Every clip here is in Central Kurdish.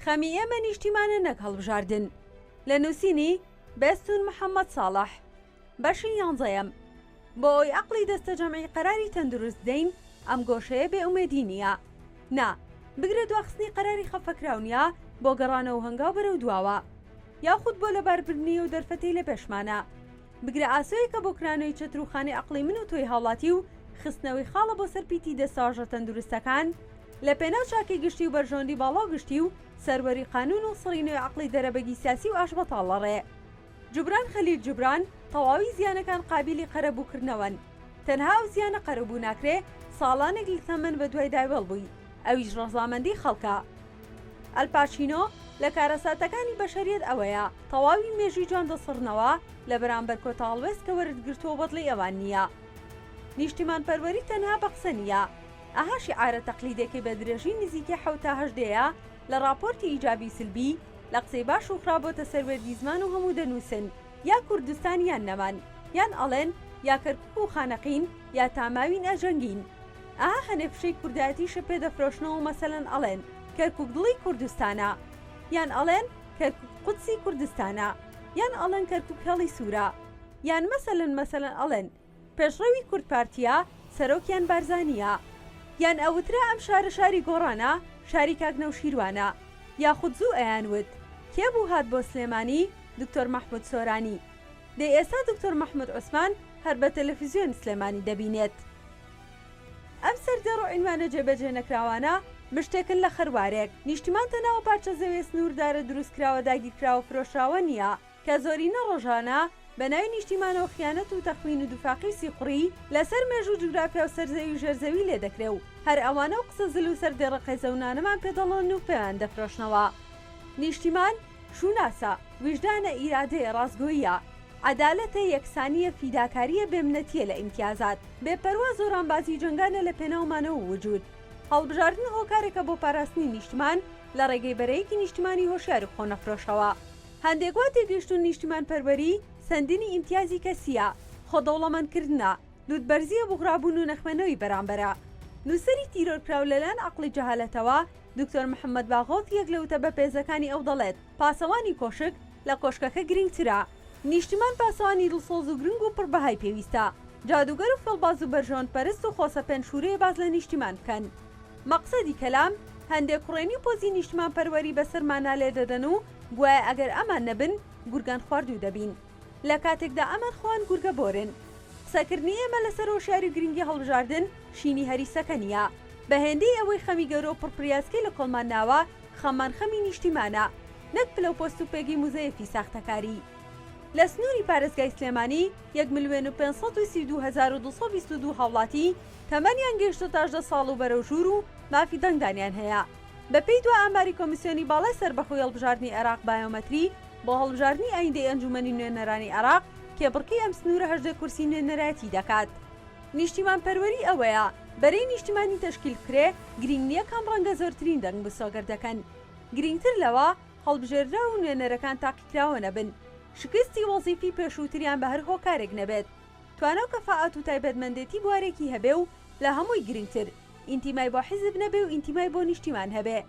خەمی ئێمە نیشتیمانە نەک هەڵبژاردن. لە نووسینی بێستون محەممەد ساڵح. بەشی 11 بۆ ئەوی عەقڵی دەستە جەمعی قەراری تەندروست دەین ئەم گۆشەیە بێئومێدی نییە. نا بگرە دواخستنی قەراری خەفەکراونیە بۆ گەڕانەوە هەنگاو بەرەو دواوە، یاخود بۆ لەباربردنی و دەرفەتەی لە پێشمانە. بگرە ئاسۆیەکە بۆ کرانەوەی چەتروخانی عەقڵی من و تۆی هاوڵاتی و خستنەوەی خاڵە بۆ سەرپیتی دەساژە تەندروستەکان لە پێناو چاکی گشتی و بەرژۆندی باڵاو گشتی و سەروەری قانون و سڕینەوەی عەقڵی دەرەبەگی سیاسی و ئاشبەتاڵەڕێ. جوبران خەلیل جوبران تەواوی زیانەکان قابلی قەرەبووکردنەوەن. تەنها ئەو زیانە قەرەبوو ناکرێ ساڵانێک لە تەمەن بە دوای دایوەڵ بووی، ئەویش ڕەزامەندی خەڵکە. ئەلپاچینۆ لە کارەساتەکانی بەشەریەت ئەوەیە تەواوی مێژوی جوان دەسڕنەوە لە بەرامبەر کۆتاڵوێست کە وەرگرتووە بەدڵی ئەوان نییە. نیشتیمان پەروەری تەنها بە قسە نییە، ئەها شیعارە تەقلیدێکی بە درێژی نزیکە 7 تا 8 لە راپۆرتی ئیجابی سلبی لە قسەی باش و خراپۆتە سەروەردی زمان و هەموو دەنووسن یا کوردستان یان نەمان، یان ئەڵێن یا کەرکووک و خانەقین یا تاماوین ئەجەنگین. ئەها هەنێ پشەی کوردایەتیشە پێ دەفرۆشنەوە، مەسەلەن ئەڵێن کەرکووک دڵی کوردستانە، یان ئەڵێن کەرکووک قودسی کوردستانە، یان ئەڵێن کەرکووک هەڵی سوورە، یان مەسەلەن ئەڵێن پێشڕەوی کورد پارتیە سەرۆکیان بارزانیە، یان ئەوترا ئەم شارە شاری گۆڕانە شاری کاکنەوشیروانە، یاخود زوو ئەیانوت کێ بوو هات بۆ سلێمانی دکتۆر مەحموود سۆرانی. دەی ئێستا دکتۆر مەحموود عوسمان هەر بە تەلەڤیزیۆن سلێمانی دەبینێت. ئەم سەردەڕ و عنوانە جێبەجێ نەکراوانە مشتێکن لە خەروارێک. نیشتیمان تەناوە پارچە زەوێ سنووردارە دروستکراوە داگیرکراوە فرۆشراوە نییە کە زۆرینە ڕۆژانە بە ناوی نیشتیمانەوە خیانەت و تەخمین و دووفاقی سیقڕی لەسەر مێژوو جوگرافیا و سەرزەوی و ژێرزەوی لێ دەکرێ و هەر ئەوانە و قسە زل و سەردێڕە قەیزەونانەمان پێدەڵۆن و پێیان دەفرۆشنەوە. نیشتیمان شوناسە، ویژدانە، ئیرادەیە، ڕاستگۆییە، عەدالەتە، یەکسانیە، فیداکاریە، بێمنەتیە لە ئیمتیازات، بێپەروا زۆرانبازی جەنگانە لە پێناومانەوە وجود. هەڵبژاردن هۆکارێکە بۆ پاراستنی نیشتمان لە ڕێگەی بەرەیەکی نیشتمانی هۆشیار و خۆنەفرۆشەوە. هەندێک وا تێگەیشتون نیشتمان پەروەری سندنی ئیمتیازی کەسیە، خۆدەوڵەمەندکردنە، لووتبەرزیە، بوغرابوون و نەخمەنەوەی بەرامبەرە. نووسەری تیرۆرکراو لەلایەن عەقڵی جەهالەتەوە دکتۆر محەممەد باغۆت یەک لە وتە بە پێزەکانی ئەو دەڵێت پاسەوانی کۆشک لە کۆشکەکە گرنگترە. نیشتیمان پاسەوانی دڵسۆز و گرنگ و پڕبەهای پێویستە. جادوگەر و فڵباز و بەرژۆن پەرست و خۆسەپێن شوورەیە باز لە نیشتیمان بکەن. مەقسەدی کەلام هەندێک کوڕێنی و پۆزی نیشتمان پەروەری بەسەرمانە لێ دەدەن و گوایە ئەگەر ئەمان نەبن گورگان خواردوو دەبین. لە کاتێکدا ئەمان خۆیان گورگە بۆرن. قسەکردنی ئێمە لەسەر هۆشیاری و گرنگی هەڵبژاردن شینی هەریسەکە نییە. بە هێندەی ئەوەی خەمی گەورە و پڕپریاسکەی لە کۆڵمان ناوە خەمان خەمی نیشتیمانە، نەک پلە و پۆست و پێگی موزەیەکی ساختەکاری. لە سنووری پارێزگای سلێمانی 1,532,222 هاوڵاتی تەمەنیان گەیشتە 18 ساڵ و بەرەو ژوور و مافی دەنگدانیان هەیە. بەپێی دو ئاماری کۆمیسیۆنی باڵای سەربەخۆی هەڵبژاردنی عێراق بایۆمەتری بۆ هەڵبژاردنی ئایندەی ئەنجومەنی نوێنەرانی عێراق کێبڕکەی ئەم سنوورە 18 کورسی نوێنەرایەتی دەکات. نیشتیمان پەروەری ئەوەیە بەرەی نیشتیمانی تەشکیل بکرێ گرنگ نییە کام ڕەنگە زۆرترین دەنگ بسۆگەر دەکەن. گرنگتر لەوە هەڵبژێردرا و نوێنەرەکان تاقیکراوە نەبن، شکستی وەزیفی پێشووتریان بە هەر هۆکارێک نەبێت، توانە و کەفاعەت و تایبەتمەندێتی بوارێکی هەبێ و لە هەمووی گرنگتر ئینتیمای بۆ حیزب نەبێ و ئینتیمای بۆ نیشتیمان هەبێ.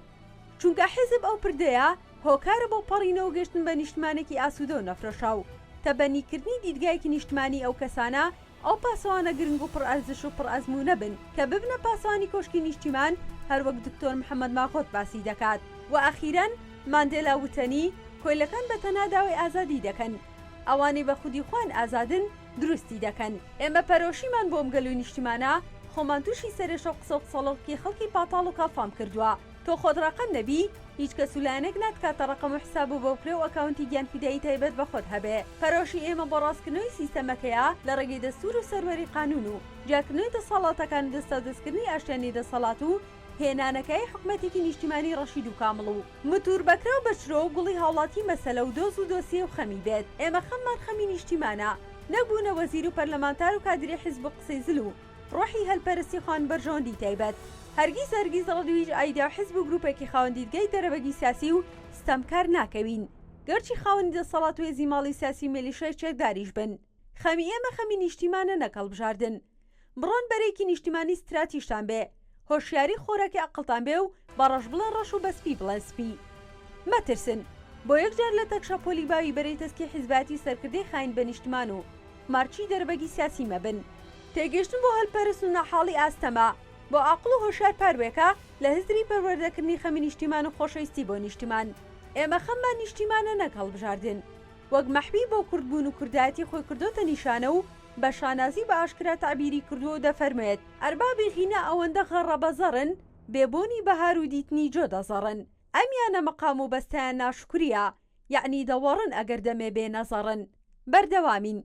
چونکە حیزب ئەو پردەیە هۆکارە بۆ پەڕینەوە گەشتن بە نیشتمانێکی ئاسوودە و نەفرۆشاو. تەبەنیکردنی دیدگایەکی نیشتمانی ئەو کەسانە ئەو پاسەوانە گرنگ و پڕئەرزش و پڕئەزموو نەبن کە ببنە پاسەوانی کۆشکی نیشتیمان، هەروەک دکتۆر محەممەد ماغۆت باسی دەکات. و ئەخیرەن ماندێلا وتەنی کۆیلەکان بەتەنها داوای ئازادی دەکەن، ئەوانەی بە خودی خوان ئازادن دروستی دەکەن. ئێمە پەرۆشیمان بۆ ئەمگەل و نیشتیمانە خۆمان تووشی سەرێشە و قسە و قسەڵکی خەڵکی پاتاڵ و کافام کردووە. تۆ خۆت ڕقم نەبی هیچ کەس لایەنێک ناتکاتە ڕقم و حساب و بەوکرێ و ئەکاونتی گیانفیدایی تایبەت بە خۆت هەبێ. پەرۆشی ئێمە بۆ ڕاستکردنەوەی سیستەمەکەیە لە ڕێگەی دەستور و سەروەری قانون و جیاکردنەوەی دەسەڵاتەکان دەستە و دەستکردنی ئاشتیانی دەسەڵات و هێنانەکەی حکومەتێکی نیشتیمانی ڕەشید و کامڵ و متور بەکرا و بەچرۆ و گوڵی هاوڵاتی مەسەلە و دۆز و دۆسیە و خەمی بێت. ئێمە خەممان خەمی نیشتیمانە، نەبوونە وەزیر و پەرلەمانتار و کادری حیزب و قسەی زل و ڕۆحی هەلپەرستی خوان بەرژۆندی تایبەت. هەرگیز ڕەدویج ئایدا و حیزب و گروپێکی خاوەندیدگەی دەرەبەگی سیاسی و ستەمکار ناکەوین، گەرچی خاوەنی دەسەڵات و هێزی ماڵی سیاسی مێلیشای چێکداریش بن. خەمی ئێمە خەمی نیشتیمانە نەک هەڵبژاردن. بڕۆن بەرەیەکی نیشتیمانی ستراتیشتان بێ، هۆشیاری خۆراکی عەقڵتان بێ و بەڕەش بڵێن ڕەش و بەسپی بڵێن سپی. مەترسن بۆ یەکجار لە تەکشە پۆلیباوی بەرەی تەسکی حیزباتی سەرکردەی خاین بە نیشتمان و مارچی دەربەگی سیاسی مەبن. تێگەشتن بۆ هەلپەرست و نەحاڵی ئاستەما بۆ عاقڵ و هۆشیار پاروێکە لە هزری پەروەردەکردنی خەمی نیشتیمان و خۆشەویستی بۆ نیشتیمان. ئێمە خەممان نیشتیمانە نەک هەڵبژاردن. وەک مەحبی بۆ کوردبوون و کوردایەتی خۆی کردوتە نیشانە و بە شانازی بە ئاشکرا تعبیری کردووە و دەفەرمێت ئەربابی غینە ئەوەندە غەڕە بەزەڕن بێبۆنی بەهار و دیتنی جۆ دەزەڕن. ئەمیانە مەقام و بەستیان ناشکوریە، یعنی دەوەڕن ئەگەر دەمێ بێ نەزەڕن. بەردەوامین.